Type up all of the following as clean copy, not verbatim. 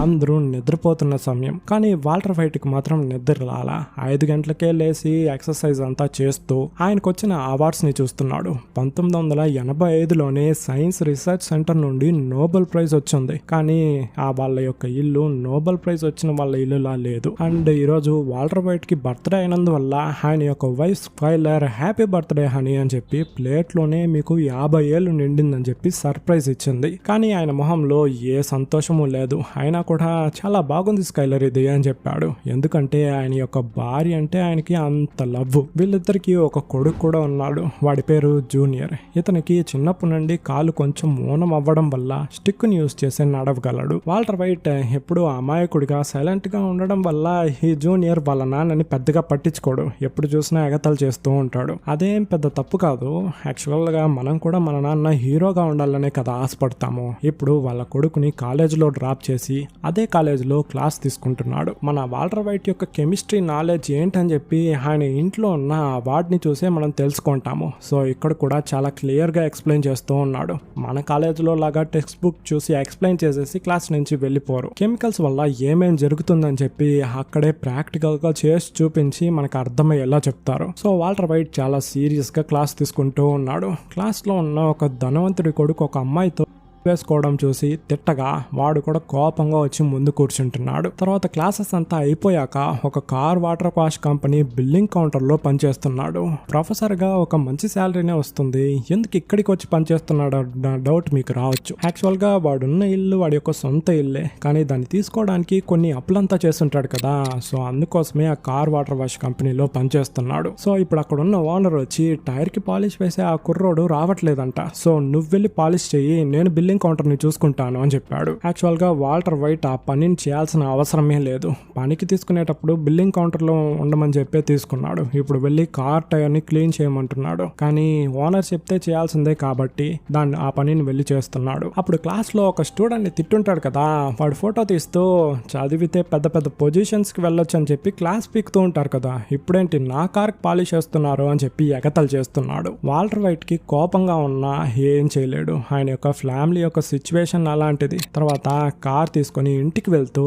అందరూ నిద్రపోతున్న సమయం. కానీ వాల్టర్ వైట్కి మాత్రం నిద్ర రాలా. 5 గంటలకే లేచి ఎక్సర్సైజ్ అంతా చేస్తూ ఆయనకొచ్చిన అవార్డ్స్ ని చూస్తున్నాడు. 1985లోనే సైన్స్ రీసెర్చ్ సెంటర్ నుండి నోబెల్ ప్రైజ్ వచ్చింది. కానీ వాళ్ళ యొక్క ఇల్లు నోబెల్ ప్రైజ్ వచ్చిన వాళ్ళ ఇల్లులా లేదు. అండ్ ఈరోజు వాల్టర్ వైట్ కి బర్త్డే అయినందువల్ల ఆయన యొక్క wife Skyler happy birthday honey అని చెప్పి ప్లేట్ లోనే మీకు 50 ఏళ్ళు నిండిందని చెప్పి సర్ప్రైజ్ ఇచ్చింది. కానీ ఆయన మొహంలో ఏ సంతోషము లేదు. అయినా కూడా చాలా బాగుంది స్కైలర్ ఇది అని చెప్పాడు. ఎందుకంటే ఆయన యొక్క భార్య అంటే ఆయనకి అంత లవ్. వీళ్ళిద్దరికి ఒక కొడుకు కూడా ఉన్నాడు. వాడి పేరు జూనియర్. ఇతనికి చిన్నప్పటి నుండి కాలు కొంచెం మౌనం అవ్వడం వల్ల స్టిక్ ని యూజ్ చేసి నడవగలడు. వాల్టర్ వైట్ ఎప్పుడు అమాయకుడిగా సైలెంట్ గా ఉండడం వల్ల ఈ జూనియర్ వాళ్ళ నాన్నని పెద్దగా పట్టించుకోడు. ఎప్పుడు చూసినా ఎగతాలు చేస్తూ ఉంటాడు. అదేం పెద్ద తప్పు కాదు. యాక్చువల్ గా మనం కూడా మన నాన్న హీరోగా ఉండాలనే కదా ఆశపడతాము. ఇప్పుడు వాళ్ళ కొడుకుని కాలేజీలో డ్రాప్ చేసి అదే కాలేజీలో క్లాస్ తీసుకుంటున్నాడు. మన వాల్టర్ వైట్ యొక్క కెమిస్ట్రీ నాలెడ్జ్ ఏంటని చెప్పి ఆయన ఇంట్లో ఉన్న వాటిని చూసే మనం తెలుసుకుంటాము. సో ఇక్కడ కూడా చాలా క్లియర్ గా ఎక్స్ప్లెయిన్ చేస్తూ ఉన్నాడు. మన కాలేజీలో లాగా టెక్స్ట్ బుక్ చూసి ఎక్స్ప్లెయిన్ చేసేసి క్లాస్ నుంచి వెళ్ళిపోరు. కెమికల్స్ వల్ల ఏమేం జరుగుతుందని చెప్పి అక్కడే ప్రాక్టికల్ గా చేసి చూపించి మనకు అర్థమయ్యేలా చెప్తారు. సో వాల్టర్ వైట్ చాలా సీరియస్ గా క్లాస్ తీసుకుంటూ ఉన్నాడు. క్లాస్ లో ఉన్న ఒక ధనవంతుడి కొడుకు ఒక అమ్మాయితో వేసుకోవడం చూసి తిట్టగా వాడు కూడా కోపంగా వచ్చి ముందు కూర్చుంటున్నాడు. తర్వాత క్లాసెస్ అంతా అయిపోయాక ఒక car water wash company billing counter లో పనిచేస్తున్నాడు. ప్రొఫెసర్ గా ఒక మంచి శాలరీనే వస్తుంది. ఎందుకు ఇక్కడికి వచ్చి పనిచేస్తున్నాడు డౌట్ మీకు రావచ్చు. యాక్చువల్ గా వాడున్న ఇల్లు వాడి యొక్క సొంత ఇల్లే. కానీ దాన్ని తీసుకోవడానికి కొన్ని అప్పులంతా చేస్తుంటాడు కదా. సో అందుకోసమే ఆ కార్ వాటర్ వాష్ కంపెనీలో పనిచేస్తున్నాడు. సో ఇప్పుడు అక్కడ ఉన్న ఓనర్ వచ్చి టైర్ కి పాలిష్ వేసే ఆ కుర్రోడు రావట్లేదంట. సో నువ్వు వెళ్ళి పాలిష్ చెయ్యి, నేను బిల్లింగ్ కౌంటర్ ని చూసుకుంటాను అని చెప్పాడు. యాక్చువల్ గా వాల్టర్ వైట్ ఆ పనిని చేయాల్సిన అవసరమే లేదు. పనికి తీసుకునేటప్పుడు బిల్లింగ్ కౌంటర్ లో ఉండమని చెప్పే తీసుకున్నాడు. ఇప్పుడు వెళ్ళి కార్ టైర్ ని క్లీన్ చేయమంటున్నాడు. కానీ ఓనర్ చెప్తే చేయాల్సిందే కాబట్టి ఆ పనిని వెళ్ళి చేస్తున్నాడు. అప్పుడు క్లాస్ లో ఒక స్టూడెంట్ ని తిట్టుంటాడు కదా. వాడు ఫోటో తీస్తూ చదివితే పెద్ద పెద్ద పొజిషన్స్ కి వెళ్ళొచ్చు అని చెప్పి క్లాస్ పీకుతూ ఉంటారు కదా. ఇప్పుడేంటి నా కార్ పాలిష్ చేస్తున్నారు అని చెప్పి ఎగతలు చేస్తున్నాడు. వాల్టర్ వైట్ కి కోపంగా ఉన్నా ఏం చేయలేడు. ఆయన యొక్క ఫ్యామిలీ యొక్క సిచ్యువేషన్ అలాంటిది. తర్వాత కార్ తీసుకొని ఇంటికి వెళ్తూ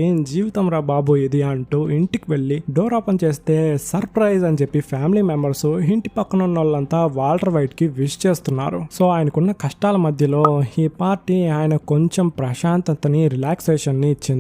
ఏం జీవితం రా బాబు ఇది అంటూ ఇంటికి వెళ్ళి డోర్ ఓపెన్ చేస్తే సర్ప్రైజ్ అని చెప్పి ఫ్యామిలీ మెంబర్స్ ఇంటి పక్కన ఉన్న వాళ్ళంతా వాల్టర్ వైట్ కి విష్ చేస్తున్నారు. సో ఆయనకున్న కష్టాల మధ్యలో ఈ పార్టీ ఆయన కొంచెం ప్రశాంతతని రిలాక్సేషన్ ని ఇచ్చింది.